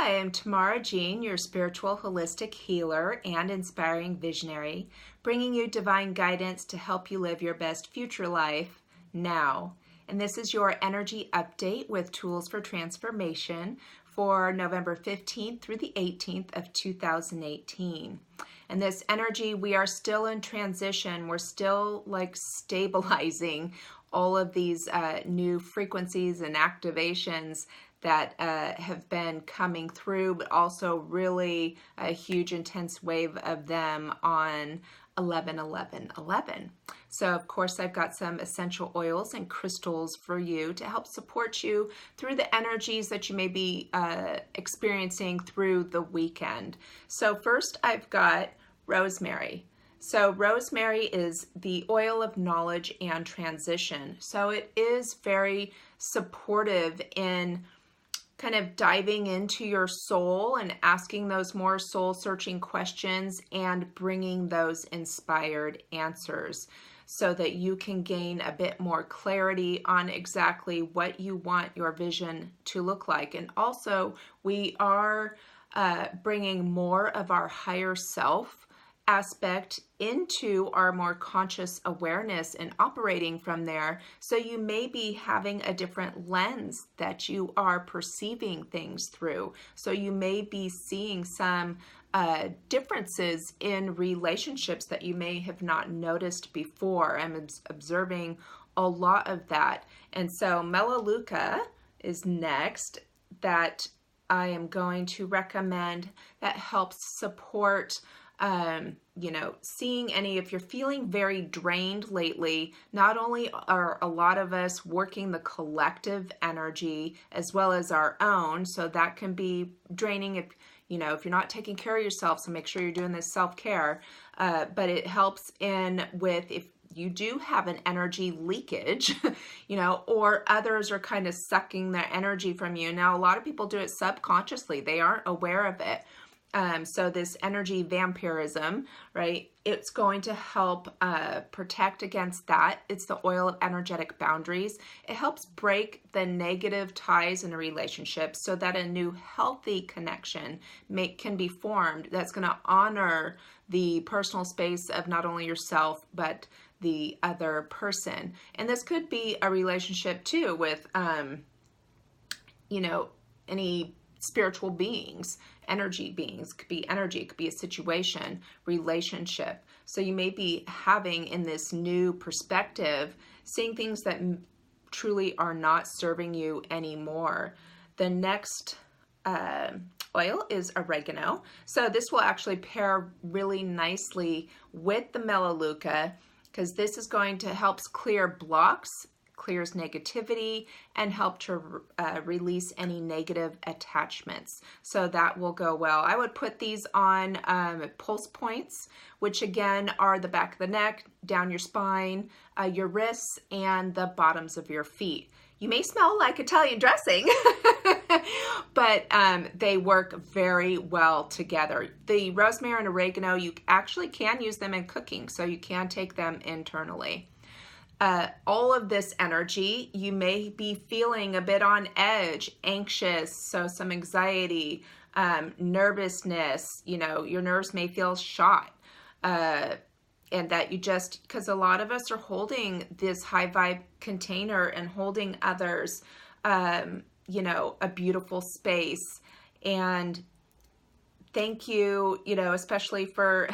Hi, I'm Tamara Jean, your spiritual holistic healer and inspiring visionary, bringing you divine guidance to help you live your best future life now. And this is your energy update with tools for transformation for November 15th through the 18th of 2018. And this energy, we are still in transition. We're still like stabilizing all of these new frequencies and activations that have been coming through, but also really a huge intense wave of them on 11/11/11. So of course I've got some essential oils and crystals for you to help support you through the energies that you may be experiencing through the weekend. So first I've got rosemary. So rosemary is the oil of knowledge and transition. So it is very supportive in kind of diving into your soul and asking those more soul-searching questions and bringing those inspired answers so that you can gain a bit more clarity on exactly what you want your vision to look like. And also, we are bringing more of our higher self aspect into our more conscious awareness and operating from there. So you may be having a different lens that you are perceiving things through. So you may be seeing some differences in relationships that you may have not noticed before. I'm observing a lot of that. And so Melaleuca is next that I am going to recommend that helps support seeing any, if you're feeling very drained lately, not only are a lot of us working the collective energy as well as our own, so that can be draining if you're not taking care of yourself, so make sure you're doing this self-care, but it helps in with if you do have an energy leakage, or others are kind of sucking their energy from you. Now, a lot of people do it subconsciously. They aren't aware of it. So this energy vampirism, right, it's going to help protect against that. It's the oil of energetic boundaries. It helps break the negative ties in a relationship so that a new healthy connection can be formed that's going to honor the personal space of not only yourself, but the other person. And this could be a relationship too with, any spiritual beings, energy beings. It could be energy, it could be a situation, relationship. So you may be having in this new perspective, seeing things that truly are not serving you anymore. The next oil is oregano. So this will actually pair really nicely with the Melaleuca because this is going to help clear blocks, clears negativity, and help to release any negative attachments. So that will go well. I would put these on pulse points, which again are the back of the neck, down your spine, your wrists, and the bottoms of your feet. You may smell like Italian dressing, but they work very well together. The rosemary and oregano, you actually can use them in cooking, so you can take them internally. All of this energy, you may be feeling a bit on edge, anxious, so some anxiety, nervousness, your nerves may feel shot, and that you just, because a lot of us are holding this high vibe container and holding others, a beautiful space. And thank you, especially for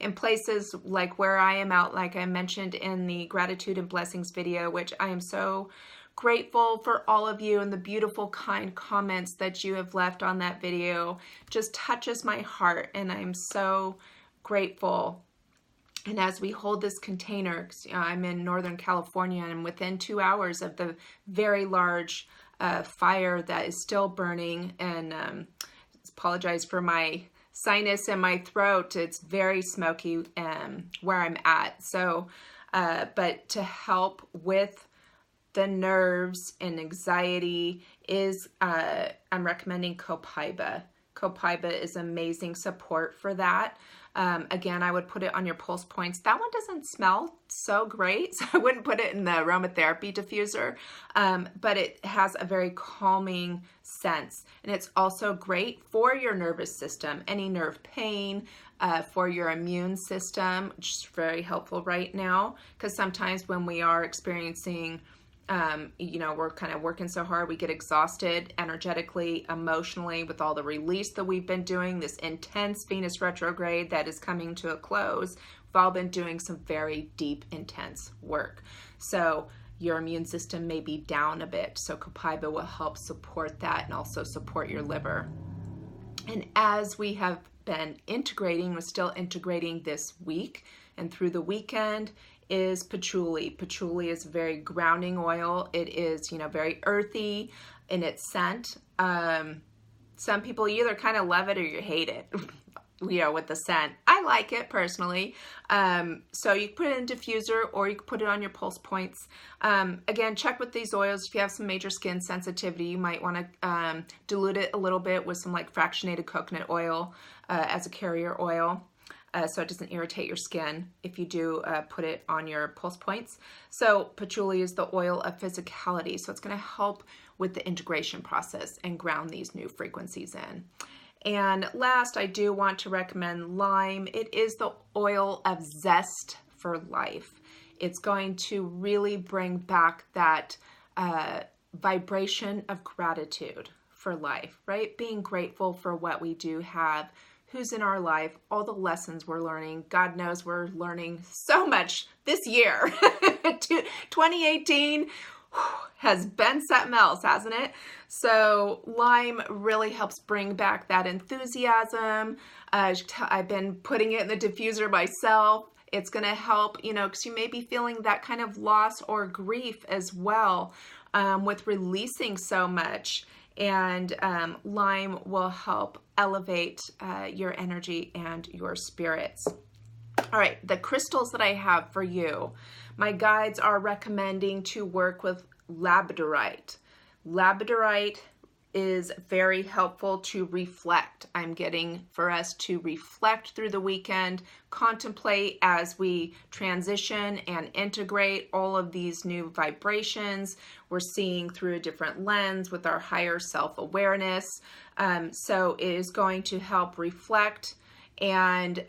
in places like where I am out, like I mentioned in the gratitude and blessings video, which I am so grateful for all of you and the beautiful, kind comments that you have left on that video. Just touches my heart, and I'm so grateful. And as we hold this container, I'm in Northern California, and I'm within 2 hours of the very large fire that is still burning, and apologize for my sinus and my throat. It's very smoky where I'm at. So, but to help with the nerves and anxiety is, I'm recommending copaiba. Copaiba is amazing support for that. Again, I would put it on your pulse points. That one doesn't smell so great, so I wouldn't put it in the aromatherapy diffuser, but it has a very calming sense. And it's also great for your nervous system, any nerve pain, for your immune system, which is very helpful right now, because sometimes when we are experiencing we're kind of working so hard, we get exhausted energetically, emotionally, with all the release that we've been doing, this intense Venus retrograde that is coming to a close. We've all been doing some very deep, intense work. So your immune system may be down a bit. So Copaiba will help support that and also support your liver. And as we have been integrating, we're still integrating this week and through the weekend, is patchouli. Patchouli is a very grounding oil. It is, very earthy in its scent. Some people either kind of love it or you hate it, with the scent. I like it personally. So you can put it in a diffuser or you can put it on your pulse points. Again, check with these oils. If you have some major skin sensitivity, you might want to dilute it a little bit with some fractionated coconut oil as a carrier oil. So it doesn't irritate your skin if you do put it on your pulse points. So patchouli is the oil of physicality. So it's going to help with the integration process and ground these new frequencies in. And last, I do want to recommend lime. It is the oil of zest for life. It's going to really bring back that vibration of gratitude for life, right? Being grateful for what we do have, who's in our life, all the lessons we're learning. God knows we're learning so much this year. 2018 has been something else, hasn't it? So lime really helps bring back that enthusiasm. I've been putting it in the diffuser myself. It's going to help, because you may be feeling that kind of loss or grief as well with releasing so much. And lime will help elevate your energy and your spirits. All right, the crystals that I have for you, my guides are recommending to work with labradorite. Labradorite is very helpful to reflect. I'm getting for us to reflect through the weekend, contemplate as we transition and integrate all of these new vibrations. We're seeing through a different lens with our higher self-awareness. So it is going to help reflect and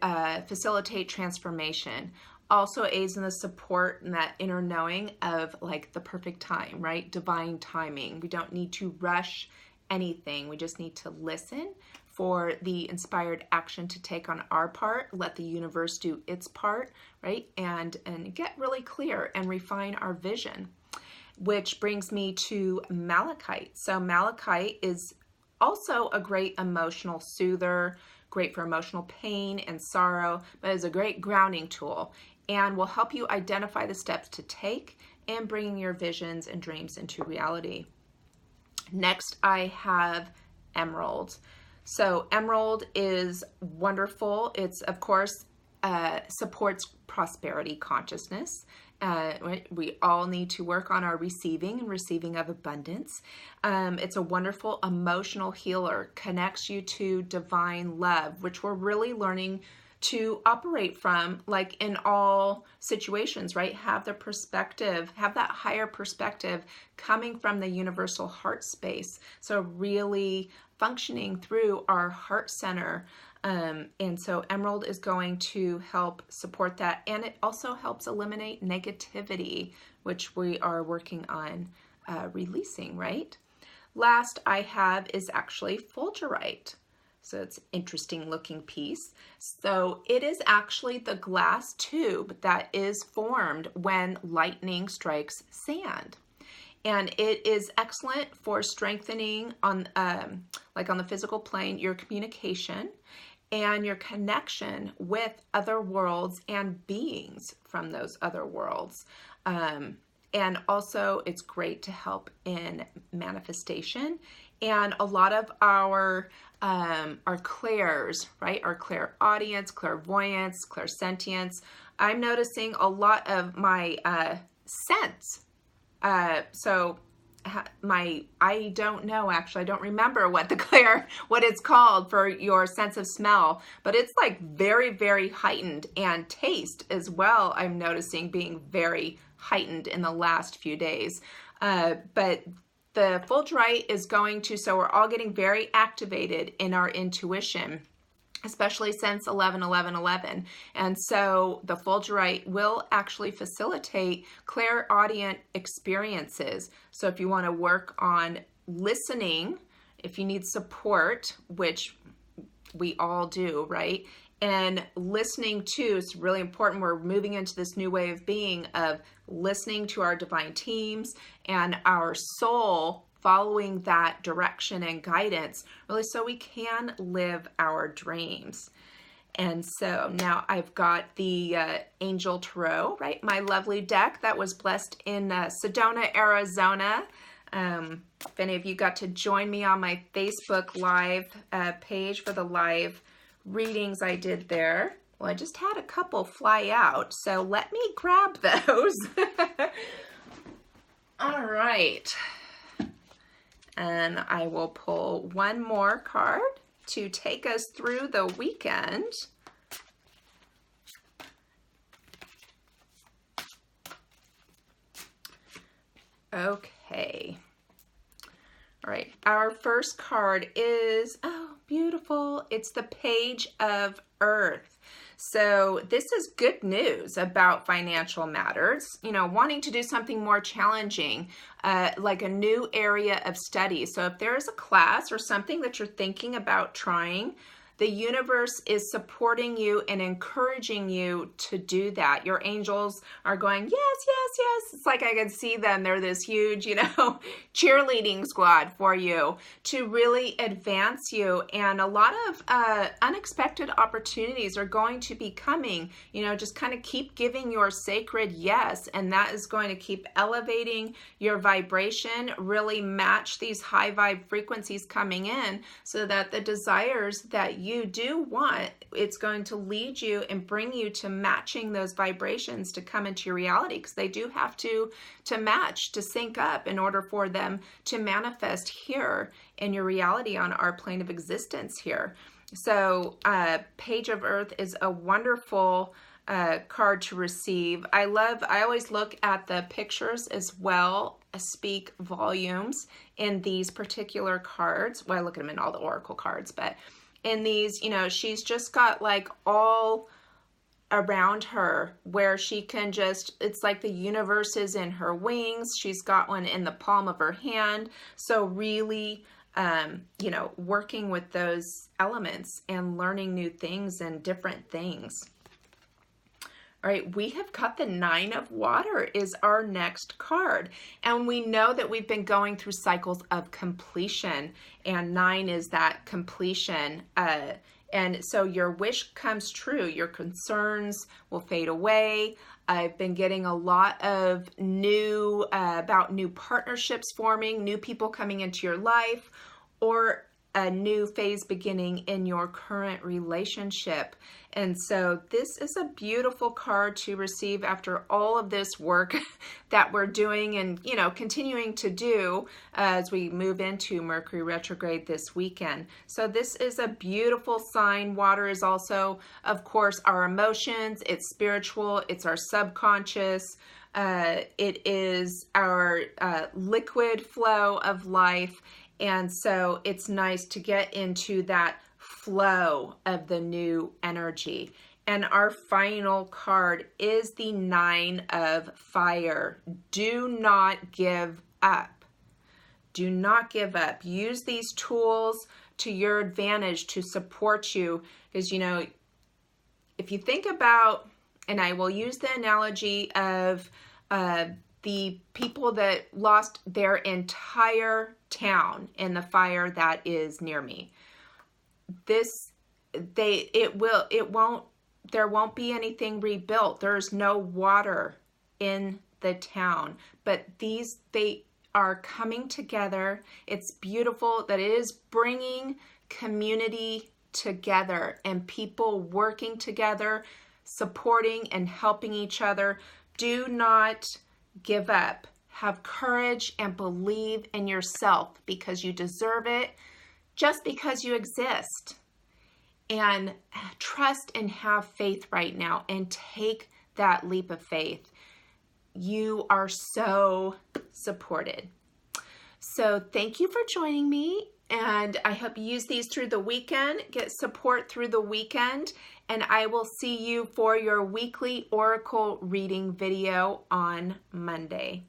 facilitate transformation. Also aids in the support and that inner knowing of the perfect time, right? Divine timing. We don't need to rush anything. We just need to listen for the inspired action to take on our part, let the universe do its part, right? And get really clear and refine our vision, which brings me to malachite. So malachite is also a great emotional soother, great for emotional pain and sorrow, but is a great grounding tool and will help you identify the steps to take and bringing your visions and dreams into reality. Next, I have emerald. So emerald is wonderful. It's, of course, supports prosperity consciousness. We all need to work on our receiving and receiving of abundance. It's a wonderful emotional healer, connects you to divine love, which we're really learning to operate from, in all situations, right? Have the perspective, have that higher perspective coming from the universal heart space. So really functioning through our heart center. And so emerald is going to help support that. And it also helps eliminate negativity, which we are working on releasing, right? Last I have is actually fulgurite. So it's an interesting looking piece. So it is actually the glass tube that is formed when lightning strikes sand. And it is excellent for strengthening on the physical plane, your communication and your connection with other worlds and beings from those other worlds. And also it's great to help in manifestation. And a lot of our clairs, right? Our clairaudience, clairvoyance, clairsentience. I'm noticing a lot of my sense. So I don't know, actually. I don't remember what what it's called for your sense of smell, but it's like very, very heightened, and taste as well. I'm noticing being very heightened in the last few days. But the Fulgurite is going to, so we're all getting very activated in our intuition, especially since 11-11-11. And so the Fulgurite will actually facilitate clairaudient experiences. So if you want to work on listening, if you need support, which we all do, right? And listening too is really important. We're moving into this new way of being, of listening to our divine teams and our soul, following that direction and guidance, really, so we can live our dreams. And so now I've got the Angel Tarot, right? My lovely deck that was blessed in Sedona, Arizona. If any of you got to join me on my Facebook Live page for the live readings I did there. Well, I just had a couple fly out, so let me grab those. All right. And I will pull one more card to take us through the weekend. Okay. All right. Our first card is, oh, beautiful. It's the Page of Earth. So this is good news about financial matters, wanting to do something more challenging, like a new area of study. So if there is a class or something that you're thinking about trying, the universe is supporting you and encouraging you to do that. Your angels are going, yes, yes, yes. It's like I can see them. They're this huge, cheerleading squad for you to really advance you. And a lot of unexpected opportunities are going to be coming. Just kind of keep giving your sacred yes. And that is going to keep elevating your vibration, really match these high vibe frequencies coming in, so that the desires that you do want, it's going to lead you and bring you to matching those vibrations to come into your reality, because they do have to match, to sync up in order for them to manifest here in your reality on our plane of existence here. So Page of Earth is a wonderful card to receive. I always look at the pictures as well, speak volumes in these particular cards. Well, I look at them in all the oracle cards, but in these, she's just got like all around her where she can just, it's like the universe is in her wings. She's got one in the palm of her hand. So really, working with those elements and learning new things and different things. All right, we have got the Nine of Water is our next card. And we know that we've been going through cycles of completion, and 9 is that completion. And so your wish comes true. Your concerns will fade away. I've been getting a lot of about new partnerships forming, new people coming into your life, or a new phase beginning in your current relationship. And so this is a beautiful card to receive after all of this work that we're doing and, continuing to do as we move into Mercury retrograde this weekend. So this is a beautiful sign. Water is also, of course, our emotions. It's spiritual. It's our subconscious. It is our liquid flow of life. And so it's nice to get into that flow of the new energy. And our final card is the Nine of Fire. Do not give up. Do not give up. Use these tools to your advantage to support you. Because, if you think about, and I will use the analogy of the people that lost their entire town in the fire that is near me. There won't be anything rebuilt. There's no water in the town, but they are coming together. It's beautiful that it is bringing community together and people working together, supporting and helping each other. Do not give up. Have courage and believe in yourself because you deserve it, just because you exist. And trust and have faith right now and take that leap of faith. You are so supported. So thank you for joining me, and I hope you use these through the weekend, get support through the weekend, and I will see you for your weekly Oracle reading video on Monday.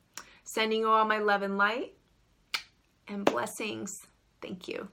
Sending you all my love and light and blessings. Thank you.